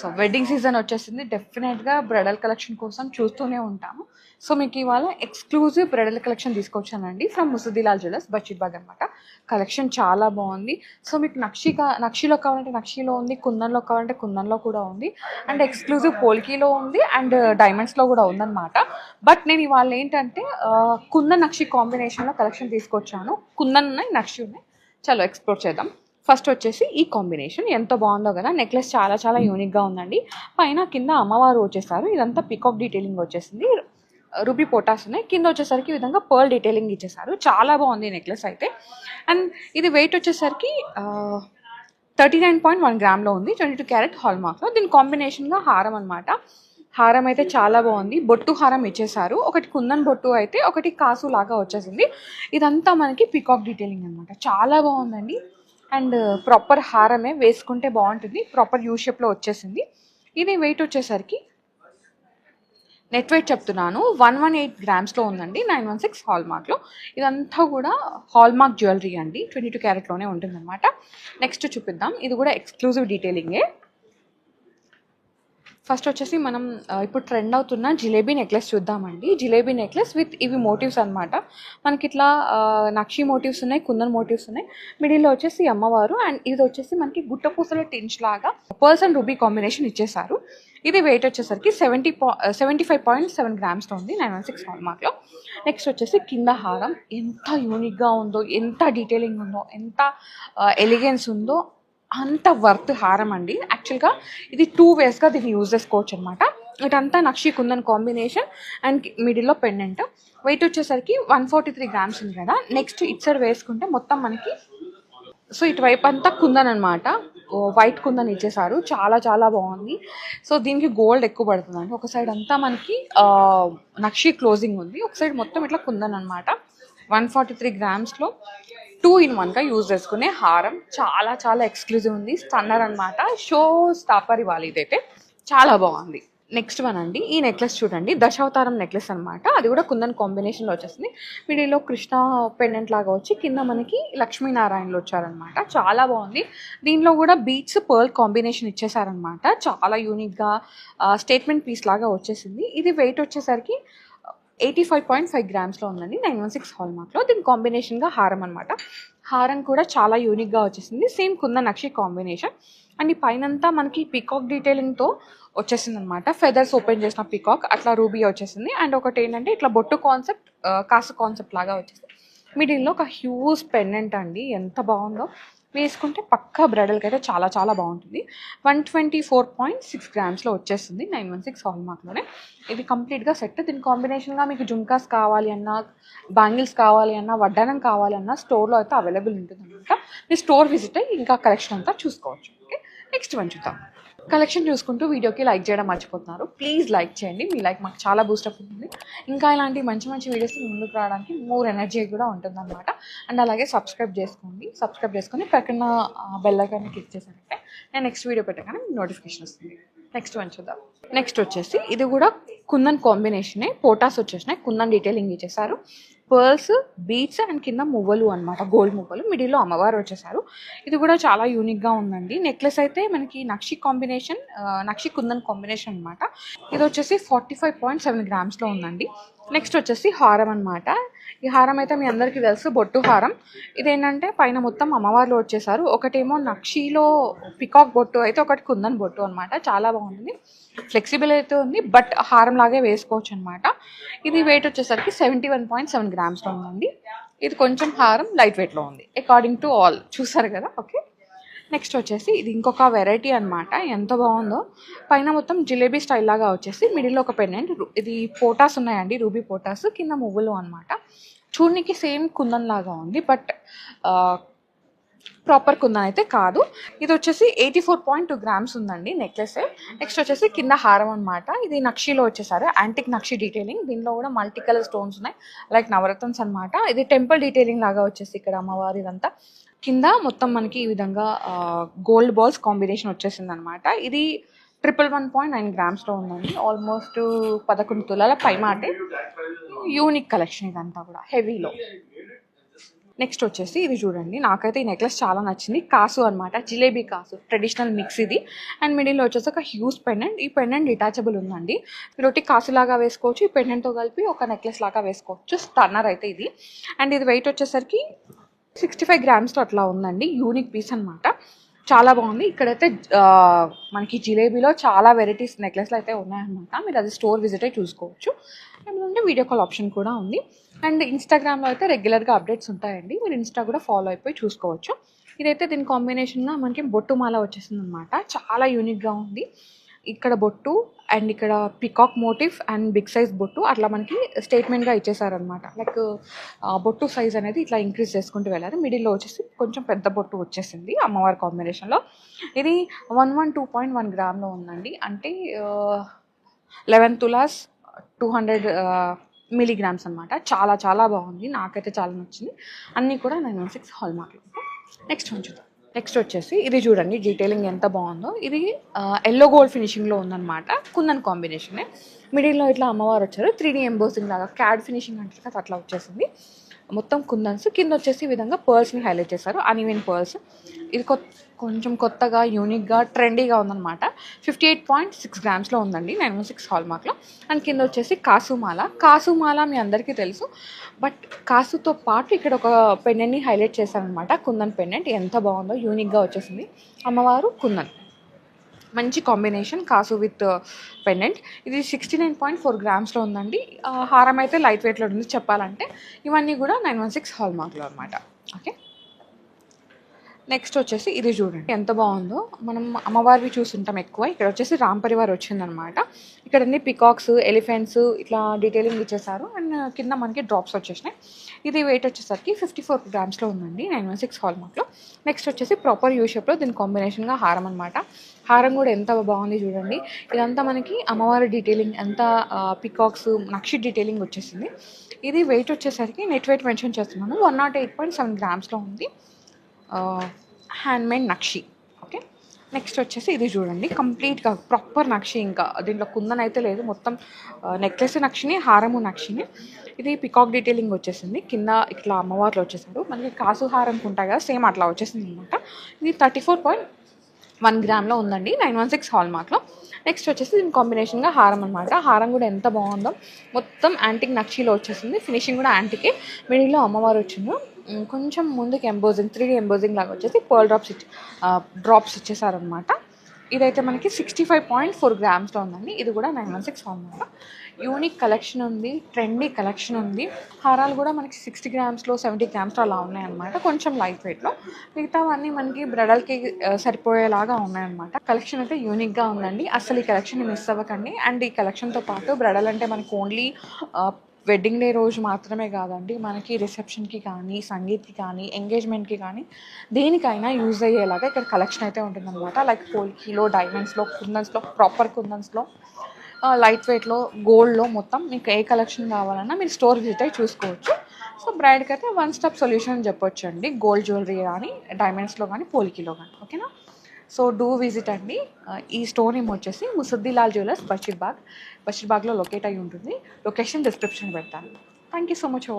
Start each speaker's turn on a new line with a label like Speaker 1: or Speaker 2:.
Speaker 1: So wedding season వచ్చేసింది, డెఫినెట్గా bridal collection కోసం చూస్తూనే ఉంటాము. సో మీకు ఇవాళ ఎక్స్క్లూజివ్ బ్రైడల్ కలెక్షన్ తీసుకొచ్చానండి ఫ్రమ్ ముసుద్దిలాల్ జ్యువెలర్స్, బషీర్బాగ్ అనమాట. కలెక్షన్ చాలా బాగుంది. సో మీకు నక్షిలో కావాలంటే నక్షిలో ఉంది, కుందన్లో కావాలంటే కుందన్లో కూడా ఉంది, అండ్ ఎక్స్క్లూజివ్ పోల్కీలో ఉంది, అండ్ డైమండ్స్లో కూడా ఉందన్నమాట. బట్ నేను ఇవాళ ఏంటంటే కుందన్ నక్షి కాంబినేషన్లో కలెక్షన్ తీసుకొచ్చాను. కుందన్ ఉన్నాయి, నక్షి ఉన్నాయి. చలో ఎక్స్ప్లోర్ చేద్దాం. ఫస్ట్ వచ్చేసి ఈ కాంబినేషన్ ఎంత బాగుందో కదా. నెక్లెస్ చాలా చాలా యూనిక్గా ఉందండి. పైన కింద అమ్మవారు వచ్చేసారు. ఇదంతా పికాక్ డీటెయిలింగ్ వచ్చేసింది. రూబీ పోటాస్ ఉన్నాయి. కింద వచ్చేసరికి ఈ విధంగా పర్ల్ డీటెయిలింగ్ ఇచ్చేసారు. చాలా బాగుంది నెక్లెస్ అయితే. అండ్ ఇది వెయిట్ వచ్చేసరికి 39.1 గ్రామ్లో ఉంది, 22 క్యారెట్ హాల్ మార్క్లో. దీని కాంబినేషన్గా హారం అనమాట. హారం అయితే చాలా బాగుంది. బొట్టు హారం ఇచ్చేసారు. ఒకటి కుందన్ బొట్టు అయితే ఒకటి కాసు లాగా వచ్చేసింది. ఇదంతా మనకి పికాక్ డీటెయిలింగ్ అనమాట. చాలా బాగుందండి. అండ్ ప్రాపర్ హారమే వేసుకుంటే బాగుంటుంది. ప్రాపర్ యూ షేప్లో వచ్చేసింది. ఇది వెయిట్ వచ్చేసరికి నెట్ వెయిట్ చెప్తున్నాను 118 గ్రామ్స్లో ఉందండి, 916 హాల్ మార్క్లో. ఇదంతా కూడా హాల్ మార్క్ జ్యువెలరీ అండి, 22 క్యారెట్లోనే ఉంటుందన్నమాట. నెక్స్ట్ చూపిద్దాం. ఇది కూడా ఎక్స్క్లూజివ్ డీటెయిలింగే. ఫస్ట్ వచ్చేసి మనం ఇప్పుడు ట్రెండ్ అవుతున్న జిలేబీ నెక్లెస్ చూద్దామండి. జిలేబీ నెక్లెస్ విత్ ఇవి మోటివ్స్ అనమాట. మనకి ఇట్లా నక్షి మోటివ్స్ ఉన్నాయి, కుందన్ మోటివ్స్ ఉన్నాయి. మిడిల్లో వచ్చేసి అమ్మవారు, అండ్ ఇది వచ్చేసి మనకి గుట్టపూసల టించ్ లాగా పర్ల్స్ అండ్ రూబీ కాంబినేషన్ ఇచ్చేసారు. ఇది వెయిట్ వచ్చేసరికి 75.7 గ్రామ్స్లో ఉంది, 916 హాల్ మార్క్లో. నెక్స్ట్ వచ్చేసి కింద హారం ఎంత యూనిక్గా ఉందో, ఎంత డీటెయిలింగ్ ఉందో, ఎంత ఎలిగెన్స్ ఉందో, అంత వర్త్ హారం అండి. యాక్చువల్గా ఇది 2 వేస్గా దీన్ని యూజ్ చేసుకోవచ్చు అనమాట. ఇటంతా నక్షి కుందన్ కాంబినేషన్ అండ్ మిడిల్లో పెండెంట్. వెయిట్ వచ్చేసరికి 143 గ్రామ్స్ ఉంది కదా. నెక్స్ట్ ఇటు సైడ్ వేసుకుంటే మొత్తం మనకి సో ఇటువైపు అంతా కుందన్ అనమాట. వైట్ కుందన్ ఇచ్చేసారు. చాలా చాలా బాగుంది. సో దీనికి గోల్డ్ ఎక్కువ పడుతుందండి. ఒక సైడ్ అంతా మనకి నక్షి క్లోజింగ్ ఉంది, ఒక సైడ్ మొత్తం ఇట్లా కుందన్ అనమాట. 143 గ్రామ్స్లో 2-in-1గా యూజ్ చేసుకునే హారం. చాలా చాలా ఎక్స్క్లూజివ్ ఉంది. స్టన్నర్ అనమాట. షో స్టాపర్ ఇవ్వాలి. ఇదైతే చాలా బాగుంది. నెక్స్ట్ వన్ అండి. ఈ నెక్లెస్ చూడండి, దశావతారం నెక్లెస్ అనమాట. అది కూడా కుందన్ కాంబినేషన్లో వచ్చేసింది. మిడిల్లో కృష్ణ పెండెంట్ లాగా వచ్చి కింద మనకి లక్ష్మీనారాయణలు వచ్చారనమాట. చాలా బాగుంది. దీనిలో కూడా బీట్స్ పర్ల్ కాంబినేషన్ ఇచ్చేసారనమాట. చాలా యూనిక్గా స్టేట్మెంట్ పీస్ లాగా వచ్చేసింది. ఇది వెయిట్ వచ్చేసరికి 85.5 గ్రామ్స్లో ఉందండి, 916 హాల్ మార్క్లో. దీని కాంబినేషన్గా హారం అనమాట. హారం కూడా చాలా యూనిక్గా వచ్చేసింది. Same kundan nakshi combination. And ఈ పైనంతా మనకి పికాక్ డీటెయిలింగ్తో వచ్చేసింది అనమాట. ఫెదర్స్ ఓపెన్ చేసిన పికాక్ అట్లా రూబీ వచ్చేసింది. అండ్ ఒకటి ఏంటంటే ఇట్లా బొట్టు కాన్సెప్ట్, కాసు కాన్సెప్ట్ లాగా వచ్చేసింది. మిడిల్లో ఒక హ్యూజ్ పెండెంట్ అండి. ఎంత బాగుందో, వేసుకుంటే పక్కా బ్రైడల్కి అయితే చాలా చాలా బాగుంటుంది. 124.6 గ్రామ్స్లో వచ్చేస్తుంది, 916 హాల్ మార్క్లోనే. ఇది కంప్లీట్గా సెట్. దీని కాంబినేషన్గా మీకు జుమ్కాస్ కావాలి అన్నా, బ్యాంగిల్స్ కావాలి అన్నా, వడ్డానం కావాలి అన్నా స్టోర్లో అయితే అవైలబుల్ ఉంటుంది అనమాట. మీరు స్టోర్ విజిట్ అయ్యి ఇంకా కలెక్షన్ అంతా చూసుకోవచ్చు. ఓకే, నెక్స్ట్ వన్ చూద్దాం. కలెక్షన్ చూసుకుంటూ వీడియోకి లైక్ చేయడం మర్చిపోతున్నారు. ప్లీజ్ లైక్ చేయండి. మీ లైక్ మాకు చాలా బూస్టప్ ఉంటుంది. ఇంకా ఇలాంటి మంచి మంచి వీడియోస్ ముందుకు రావడానికి మోర్ ఎనర్జీ కూడా ఉంటుందన్నమాట. అండ్ అలాగే సబ్స్క్రైబ్ చేసుకొని పక్కన బెల్ ఐకాన్ని క్లిక్ చేశారంటే నేను నెక్స్ట్ వీడియో పెట్టగానే నోటిఫికేషన్ వస్తుంది. నెక్స్ట్ వన్ చూద్దాం. నెక్స్ట్ వచ్చేసి ఇది కూడా కుందన్ కాంబినేషనే. పోటాస్ వచ్చేసినాయి, కుందన్ డీటెయిలింగ్ ఇచ్చేసారు. పర్ల్స్, బీట్స్ అండ్ కింద మువ్వలు అనమాట, గోల్డ్ మువ్వలు. మిడిల్లో అమ్మవారు వచ్చేసారు. ఇది కూడా చాలా యూనిక్గా ఉందండి. నెక్లెస్ అయితే మనకి నక్షి కాంబినేషన్, నక్షి కుందన్ కాంబినేషన్ అనమాట. ఇది వచ్చేసి 45.7 గ్రామ్స్లో ఉందండి. నెక్స్ట్ వచ్చేసి హారం అనమాట. ఈ హారం అయితే మీ అందరికీ తెలుసు, బొట్టు హారం. ఇదేంటంటే పైన మొత్తం అమ్మవార్లు వచ్చేసారు. ఒకటేమో నక్షిలో పికాక్ బొట్టు అయితే ఒకటి కుందన్ బొట్టు అనమాట. చాలా బాగుంటుంది. ఫ్లెక్సిబుల్ అయితే ఉంది, బట్ హారం లాగే వేసుకోవచ్చు అనమాట. ఇది వెయిట్ వచ్చేసరికి 71.7 గ్రామ్స్లో ఉందండి. ఇది కొంచెం హారం లైట్ వెయిట్లో ఉంది అకార్డింగ్ టు ఆల్. చూసారు కదా. ఓకే, నెక్స్ట్ వచ్చేసి ఇది ఇంకొక వెరైటీ అనమాట. ఎంత బాగుందో. పైన మొత్తం జిలేబీ స్టైల్ లాగా వచ్చేసి మిడిల్లో ఒక పెండెంట్. ఇది పోటాస్ ఉన్నాయండి, రూబీ పోటాస్. కింద మువ్వులు అనమాట. చూడనికి సేమ్ కుందన్ లాగా ఉంది, బట్ ప్రాపర్ కుందన్ అయితే కాదు. ఇది వచ్చేసి 84.2 గ్రామ్స్ ఉందండి నెక్లెస్. నెక్స్ట్ వచ్చేసి కింద హారం అనమాట. ఇది నక్షిలో వచ్చేసారు, యాంటిక్ నక్షి డీటెయిలింగ్. దీనిలో కూడా మల్టీ కలర్ స్టోన్స్ ఉన్నాయి, లైక్ నవరత్న్స్ అనమాట. ఇది టెంపుల్ డీటెయిలింగ్ లాగా వచ్చేసి ఇక్కడ అమ్మవారి ఇదంతా. కింద మొత్తం మనకి ఈ విధంగా గోల్డ్ బాల్స్ కాంబినేషన్ వచ్చేసింది అనమాట. ఇది 111.9 గ్రామ్స్లో ఉందండి. ఆల్మోస్ట్ 11 తులాల పై మాటే. యూనిక్ కలెక్షన్ ఇదంతా కూడా హెవీలో. నెక్స్ట్ వచ్చేసి ఇది చూడండి, నాకైతే ఈ నెక్లెస్ చాలా నచ్చింది. కాసు అనమాట, జిలేబీ కాసు ట్రెడిషనల్ మిక్స్ ఇది. అండ్ మిడిల్లో వచ్చేసి ఒక హ్యూజ్ పెండెంట్. ఈ పెండెంట్ డిటాచబుల్ ఉందండి. మీరు కాసు లాగా వేసుకోవచ్చు, ఈ పెండెంట్తో కలిపి ఒక నెక్లెస్ లాగా వేసుకోవచ్చు. స్టన్నర్ అయితే ఇది. అండ్ ఇది వెయిట్ వచ్చేసరికి 65 గ్రామ్స్తో అట్లా ఉందండి. యూనిక్ పీస్ అనమాట, చాలా బాగుంది. ఇక్కడైతే మనకి జిలేబీలో చాలా వెరైటీస్ నెక్లెస్లు అయితే ఉన్నాయన్నమాట. మీరు అది స్టోర్ విజిట్ అయి చూసుకోవచ్చు. ఏమంటే వీడియో కాల్ ఆప్షన్ కూడా ఉంది. అండ్ ఇన్స్టాగ్రామ్లో అయితే రెగ్యులర్గా అప్డేట్స్ ఉంటాయండి, మీరు ఇన్స్టా కూడా ఫాలో అయిపోయి చూసుకోవచ్చు. ఇదైతే దీని కాంబినేషన్గా మనకి బొట్టు మాల వచ్చేసింది అనమాట. చాలా యూనిక్గా ఉంది. ఇక్కడ బొట్టు అండ్ ఇక్కడ peacock motive and big size బొట్టు అట్లా మనకి స్టేట్మెంట్గా ఇచ్చేసారనమాట. లైక్ బొట్టు సైజ్ అనేది ఇట్లా ఇంక్రీజ్ చేసుకుంటూ వెళ్ళారు. మిడిల్లో వచ్చేసి కొంచెం పెద్ద బొట్టు వచ్చేసింది అమ్మవారి కాంబినేషన్లో. ఇది 112.1 గ్రామ్లో ఉందండి. అంటే 11 తులాస్ 200 మిలీగ్రామ్స్ అనమాట. చాలా చాలా బాగుంది, నాకైతే చాలా నచ్చింది. అన్నీ కూడా 916 హాల్ మార్క్లో. నెక్స్ట్ వచ్చేసి ఇది చూడండి, డీటెయిలింగ్ ఎంత బాగుందో. ఇది ఎల్లో గోల్డ్ ఫినిషింగ్లో ఉందన్నమాట. కుందన్ కాంబినేషనే. మిడిల్లో ఇట్లా అమ్మవారు వచ్చారు. 3D ఎంబోసింగ్ లాగా, క్యాడ్ ఫినిషింగ్ అంటారు కదా అట్లా వచ్చేసింది. మొత్తం కుందన్స్. కింద వచ్చేసి ఈ విధంగా పర్ల్స్ని హైలైట్ చేశారు, అన్ఈవెన్ పర్ల్స్. ఇది కొంచెం కొత్తగా యూనిక్గా ట్రెండీగా ఉందన్నమాట. 58.6 గ్రామ్స్లో ఉందండి, 916 హాల్ మార్క్లో. అండ్ కింద వచ్చేసి కాసుమాల మీ అందరికీ తెలుసు. బట్ కాసుతో పాటు ఇక్కడ ఒక పెండెంట్ని హైలైట్ చేశారనమాట, కుందన్ పెండెంట్. ఎంత బాగుందో, యూనిక్గా వచ్చేసింది. అమ్మవారు కుందన్, మంచి కాంబినేషన్ కాసు విత్ పెండెంట్. ఇది 69.4 గ్రామ్స్లో ఉందండి. హారం అయితే లైట్ వెయిట్లో ఉంది చెప్పాలంటే. ఇవన్నీ కూడా 916 హాల్ మార్క్లో అనమాట. ఓకే, నెక్స్ట్ వచ్చేసి ఇది చూడండి ఎంత బాగుందో. మనం అమ్మవారివి చూస్తుంటాం ఎక్కువ, ఇక్కడ వచ్చేసి రామ్ పరివార్ వచ్చిందనమాట. ఇక్కడ అన్ని పికాక్స్, ఎలిఫెంట్స్ ఇట్లా డీటెయిలింగ్ ఇచ్చేసారు. అండ్ కింద మనకి డ్రాప్స్ వచ్చేసినాయి. ఇది వెయిట్ వచ్చేసరికి 54 గ్రామ్స్లో ఉందండి, 916 హాల్ మార్క్లో. నెక్స్ట్ వచ్చేసి ప్రాపర్ యూ షేప్లో దీని కాంబినేషన్గా హారం అనమాట. హారం కూడా ఎంత బాగుంది చూడండి. ఇదంతా మనకి అమ్మవారి డీటెయిలింగ్, అంతా పికాక్స్ నక్షి డీటెయిలింగ్ వచ్చేసింది. ఇది వెయిట్ వచ్చేసరికి నెట్ వెయిట్ మెన్షన్ చేస్తున్నాను, 108.7 గ్రామ్స్లో ఉంది. హ్యాండ్మేడ్ నక్షి. ఓకే, నెక్స్ట్ వచ్చేసి ఇది చూడండి, కంప్లీట్గా ప్రాపర్ నక్షి. ఇంకా దీంట్లో కుందన్ అయితే లేదు, మొత్తం నెక్లెస్ నక్షిని, హారము నక్షిని. ఇది పికాక్ డీటెయిలింగ్ వచ్చేసింది. కింద ఇట్లా అమ్మవార్లు వచ్చేసాడు. మనకి కాసు హారం ఉంటాయి కదా, సేమ్ అట్లా వచ్చేసింది అనమాట. ఇది 34.1 గ్రామ్లో ఉందండి, 916 హాల్ మార్క్లో. నెక్స్ట్ వచ్చేసి దీని కాంబినేషన్గా హారం అనమాట. హారం కూడా ఎంత బాగుందో, మొత్తం యాంటిక్ నక్షిలో వచ్చేసింది. ఫినిషింగ్ కూడా యాంటికే. మిడిల్లో అమ్మవారు వచ్చింది. కొంచెం ముందుకి ఎంబోజింగ్, 3D ఎంబోజింగ్ లాగా వచ్చేసి పర్ల్ డ్రాప్స్ ఇచ్చేసారనమాట. ఇదైతే మనకి 65.4 గ్రామ్స్లో ఉందండి. ఇది కూడా 916 అనమాట. యూనిక్ కలెక్షన్ ఉంది, ట్రెండీ కలెక్షన్ ఉంది. హారాలు కూడా మనకి 60 గ్రామ్స్లో 70 గ్రామ్స్లో అలా ఉన్నాయన్నమాట, కొంచెం లైట్ వెయిట్లో. మిగతావన్నీ మనకి బ్రైడల్కి సరిపోయేలాగా ఉన్నాయన్నమాట. కలెక్షన్ అయితే యూనిక్గా ఉందండి, అసలు ఈ కలెక్షన్ మిస్ అవ్వకండి. అండ్ ఈ కలెక్షన్తో పాటు బ్రైడల్ అంటే మనకి ఓన్లీ వెడ్డింగ్ డే రోజు మాత్రమే కాదండి, మనకి రిసెప్షన్కి కానీ, సంగీత్కి కానీ, ఎంగేజ్మెంట్కి కానీ, దేనికైనా యూజ్ అయ్యేలాగా ఇక్కడ కలెక్షన్ అయితే ఉంటుందన్నమాట. లైక్ పోల్కీలో, డైమండ్స్లో, కుందన్స్లో, ప్రాపర్ కుందన్స్లో, లైట్ వెయిట్లో, గోల్డ్లో, మొత్తం మీకు ఏ కలెక్షన్ కావాలన్నా మీరు స్టోర్ విజిట్ అయ్యి చూసుకోవచ్చు. సో బ్రైడ్కి అయితే వన్ స్టాప్ సొల్యూషన్ అని చెప్పొచ్చు అండి, గోల్డ్ జ్యువెలరీ కానీ, డైమండ్స్లో కానీ, పోల్కీలో కానీ. ఓకేనా, సో డూ విజిట్ అండి. ఈ స్టోర్ నేమ్ వచ్చేసి ముసద్దిలాల్ జ్యువెలర్స్, బషీర్బాగ్లో లొకేట్ అయి ఉంటుంది. లొకేషన్ డిస్క్రిప్షన్ పెడతాను. Thank you so much for watching.